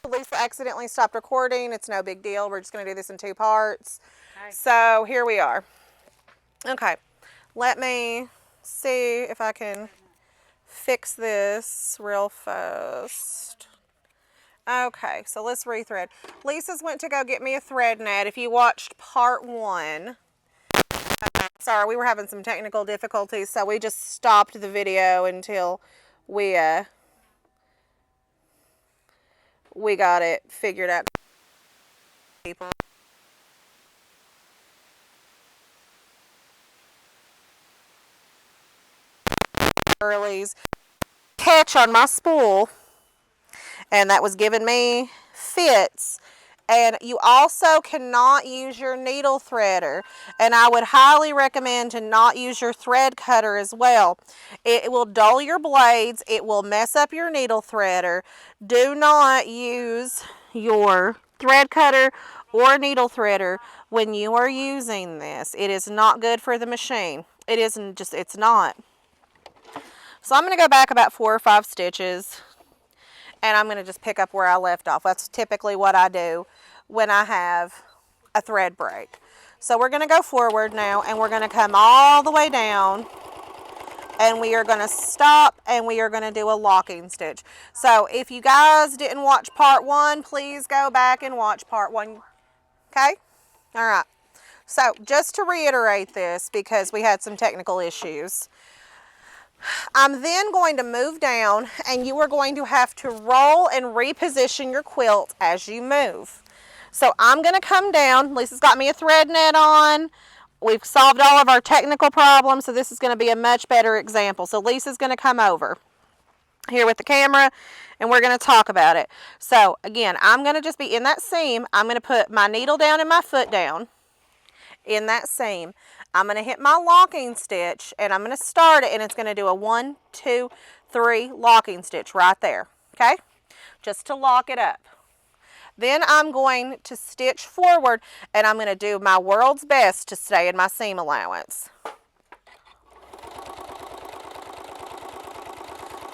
Lisa accidentally stopped recording. It's no big deal. We're just going to do this in 2 parts. Okay. So here we are. Okay, let me see if I can fix this real fast. Okay, so let's rethread. Lisa's went to go get me a thread net. If you watched part 1, sorry, we were having some technical difficulties, so we just stopped the video until we got it figured out. People. Early's catch on my spool, and that was giving me fits. And you also cannot use your needle threader, and I would highly recommend to not use your thread cutter as well. It will dull your blades, it will mess up your needle threader. Do not use your thread cutter or needle threader when you are using this. It is not good for the machine. It isn't, just it's not. So I'm going to go back about 4 or 5 stitches, and I'm going to just pick up where I left off. That's typically what I do when I have a thread break. So we're going to go forward now, and we're going to come all the way down, and we are going to stop, and we are going to do a locking stitch. So if you guys didn't watch part 1, please go back and watch part 1. Okay? All right. So just to reiterate this, because we had some technical issues, I'm then going to move down, and you are going to have to roll and reposition your quilt as you move. So I'm going to come down. Lisa's got me a thread net on. We've solved all of our technical problems, so this is going to be a much better example. So Lisa's going to come over here with the camera, and we're going to talk about it. So again, I'm going to just be in that seam. I'm going to put my needle down and my foot down in that seam. I'm going to hit my locking stitch, and I'm going to start it, and it's going to do a 1, 2, 3 locking stitch right there, okay? Just to lock it up. Then I'm going to stitch forward, and I'm going to do my world's best to stay in my seam allowance.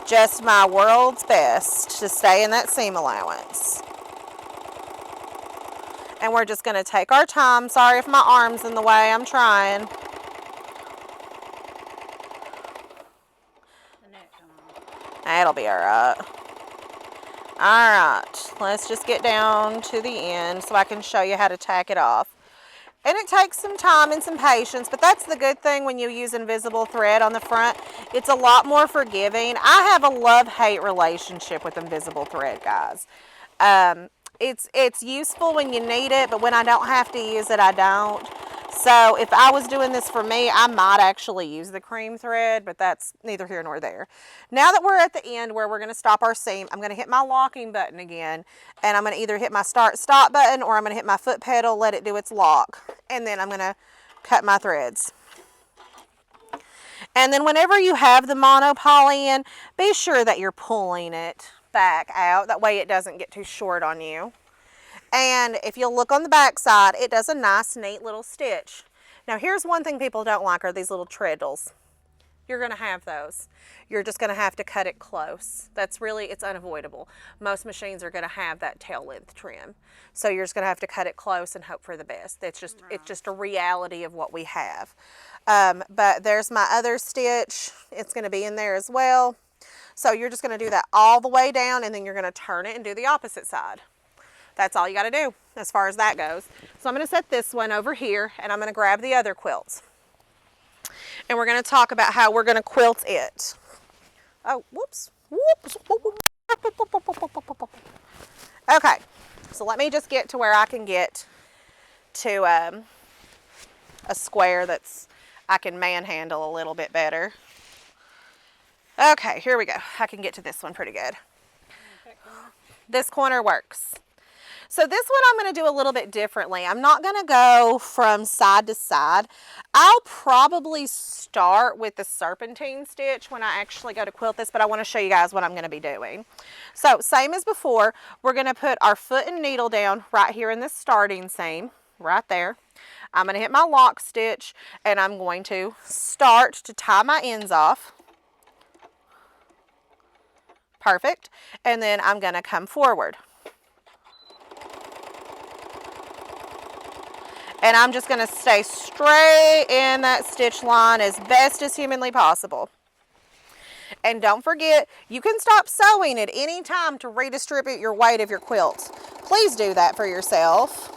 Just my world's best to stay in that seam allowance. And we're just going to take our time. Sorry if my arm's in the way. I'm trying. That'll be all right. All right. Let's just get down to the end so I can show you how to tack it off. And it takes some time and some patience, but that's the good thing when you use invisible thread on the front. It's a lot more forgiving. I have a love-hate relationship with invisible thread, guys. It's useful when you need it, but when I don't have to use it, I don't. So if I was doing this for me, I might actually use the cream thread, but that's neither here nor there. Now that we're at the end where we're going to stop our seam, I'm going to hit my locking button again, and I'm going to either hit my start-stop button, or I'm going to hit my foot pedal, let it do its lock, and then I'm going to cut my threads. And then whenever you have the mono-poly in, be sure that you're pulling it back out. That way it doesn't get too short on you. And if you'll look on the back side, it does a nice, neat little stitch. Now here's one thing people don't like are these little treadles. You're going to have those. You're just going to have to cut it close. That's really, it's unavoidable. Most machines are going to have that tail length trim. So you're just going to have to cut it close and hope for the best. It's just a reality of what we have. But there's my other stitch. It's going to be in there as well. So you're just going to do that all the way down, and then you're going to turn it and do the opposite side. That's all you got to do as far as that goes. So I'm going to set this one over here, and I'm going to grab the other quilts. And we're going to talk about how we're going to quilt it. Oh, whoops. Whoops. Okay, so let me just get to where I can get to a square that's I can manhandle a little bit better. Okay, here we go. I can get to this one pretty good. This corner works. So this one I'm going to do a little bit differently. I'm not going to go from side to side. I'll probably start with the serpentine stitch when I actually go to quilt this, but I want to show you guys what I'm going to be doing. So same as before, we're going to put our foot and needle down right here in this starting seam, right there. I'm going to hit my lock stitch, and I'm going to start to tie my ends off. Perfect. And then I'm going to come forward. And I'm just going to stay straight in that stitch line as best as humanly possible. And don't forget, you can stop sewing at any time to redistribute your weight of your quilt. Please do that for yourself.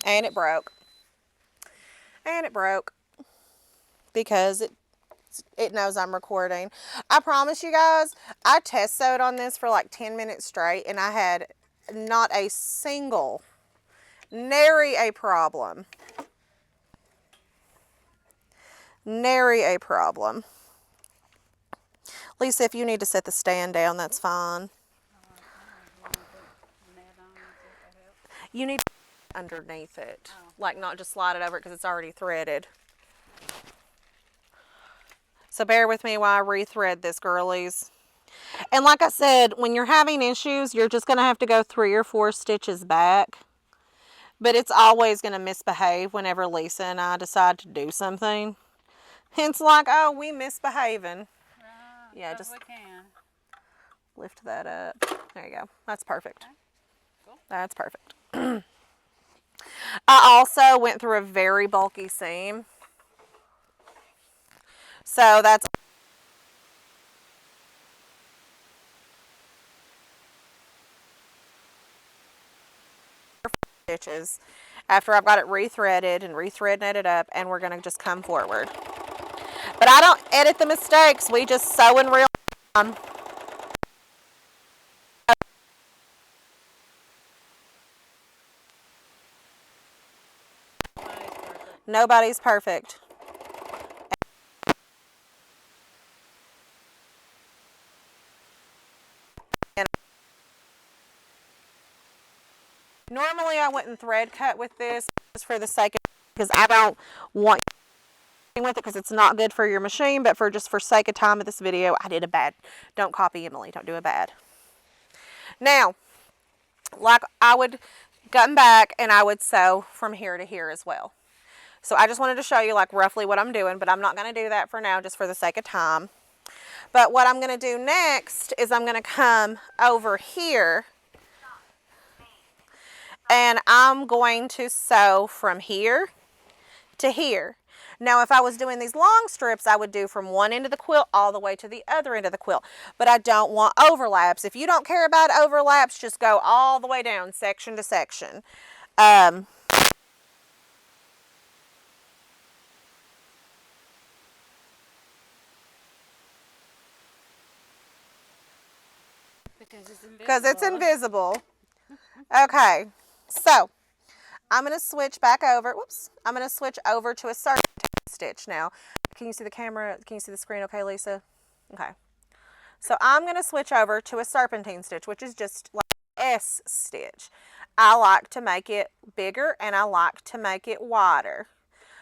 And it broke. And it broke. Because it knows I'm recording. I promise you guys, I test sewed on this for like 10 minutes straight, and I had not a single, nary a problem. Nary a problem. Lisa, if you need to set the stand down, that's fine. You need to underneath it. Like, not just slide it over because it's already threaded. So bear with me while I rethread this, girlies. And like I said, when you're having issues, you're just going to have to go 3 or 4 stitches back. But it's always going to misbehave whenever Lisa and I decide to do something. It's like, oh, we misbehaving. Yeah, just lift that up. There you go. That's perfect. Okay. Cool. That's perfect. I also went through a very bulky seam. So that's stitches after I've got it rethreaded and rethreaded it up, and we're going to just come forward. But I don't edit the mistakes. We just sew in real time. Nobody's perfect. Normally I wouldn't thread cut with this just for the sake of, because I don't want with it because it's not good for your machine, but for just for sake of time of this video, I did a bad. Don't copy Emily, don't do a bad. Now, like I would come back and I would sew from here to here as well. So I just wanted to show you like roughly what I'm doing, but I'm not going to do that for now just for the sake of time. But what I'm going to do next is I'm going to come over here and I'm going to sew from here to here. Now, if I was doing these long strips, I would do from one end of the quilt all the way to the other end of the quilt. But I don't want overlaps. If you don't care about overlaps, just go all the way down section to section. Because it's invisible. Okay, so I'm going to switch back over. Whoops. I'm going to switch over to a serpentine stitch now. Can you see the camera? Can you see the screen okay, Lisa? Okay. So I'm going to switch over to a serpentine stitch, which is just like an S stitch. I like to make it bigger and I like to make it wider.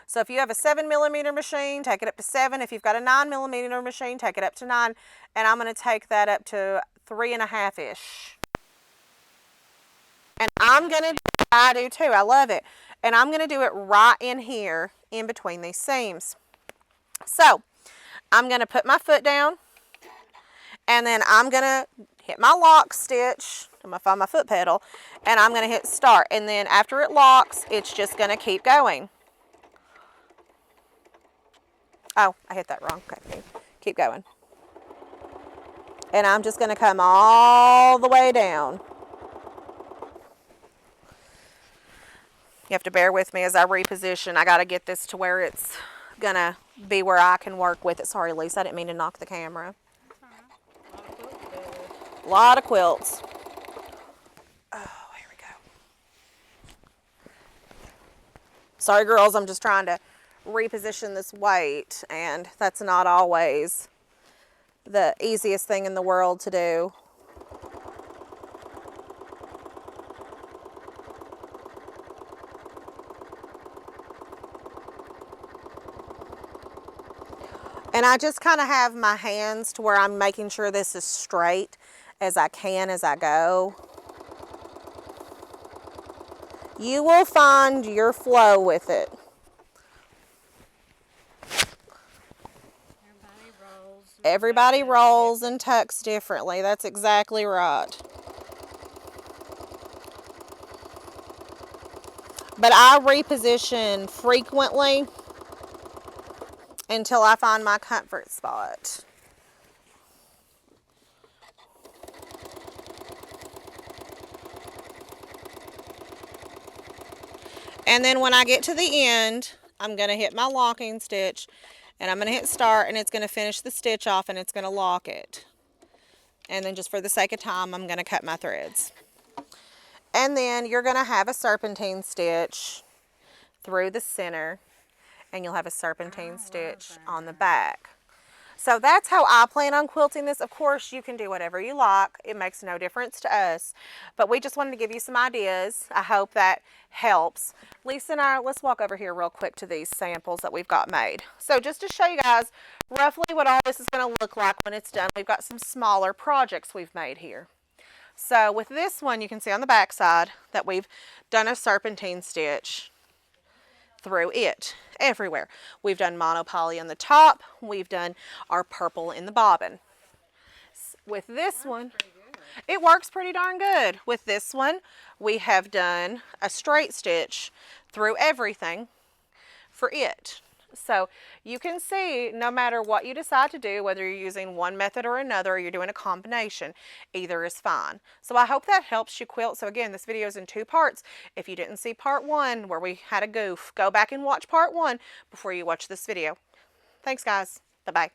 So if you have a 7mm machine, take it up to 7. If you've got a 9mm machine, take it up to 9. And I'm going to take that up to 3.5-ish. And I'm going to, I do too, I love it. And I'm going to do it right in here, in between these seams. So, I'm going to put my foot down, and then I'm going to hit my lock stitch. I'm going to find my foot pedal, and I'm going to hit start. And then after it locks, it's just going to keep going. Oh, I hit that wrong. Okay, keep going. And I'm just going to come all the way down. You have to bear with me as I reposition. I got to get this to where it's going to be where I can work with it. Sorry, Lisa, I didn't mean to knock the camera. A lot of quilts. Oh, here we go. Sorry, girls, I'm just trying to reposition this weight, and that's not always the easiest thing in the world to do. And I just kind of have my hands to where I'm making sure this is straight as I can as I go. You will find your flow with it. Everybody rolls and tucks differently. That's exactly right. But I reposition frequently until I find my comfort spot. And then when I get to the end, I'm going to hit my locking stitch and I'm going to hit start, and it's going to finish the stitch off and it's going to lock it. And then just for the sake of time, I'm going to cut my threads. And then you're going to have a serpentine stitch through the center, and you'll have a serpentine stitch on the back. So that's how I plan on quilting this. Of course, you can do whatever you like. It makes no difference to us. But we just wanted to give you some ideas. I hope that helps. Lisa and I, let's walk over here real quick to these samples that we've got made. So just to show you guys roughly what all this is going to look like when it's done, we've got some smaller projects we've made here. So with this one, you can see on the back side that we've done a serpentine stitch through it everywhere. We've done monopoly on the top. We've done our purple in the bobbin. With this one, it works pretty darn good. With this one, we have done a straight stitch through everything for it. So you can see, no matter what you decide to do, whether you're using one method or another, or you're doing a combination, either is fine. So I hope that helps you quilt. So again, this video is in 2 parts. If you didn't see part 1 where we had a goof, go back and watch part 1 before you watch this video. Thanks, guys. Bye-bye.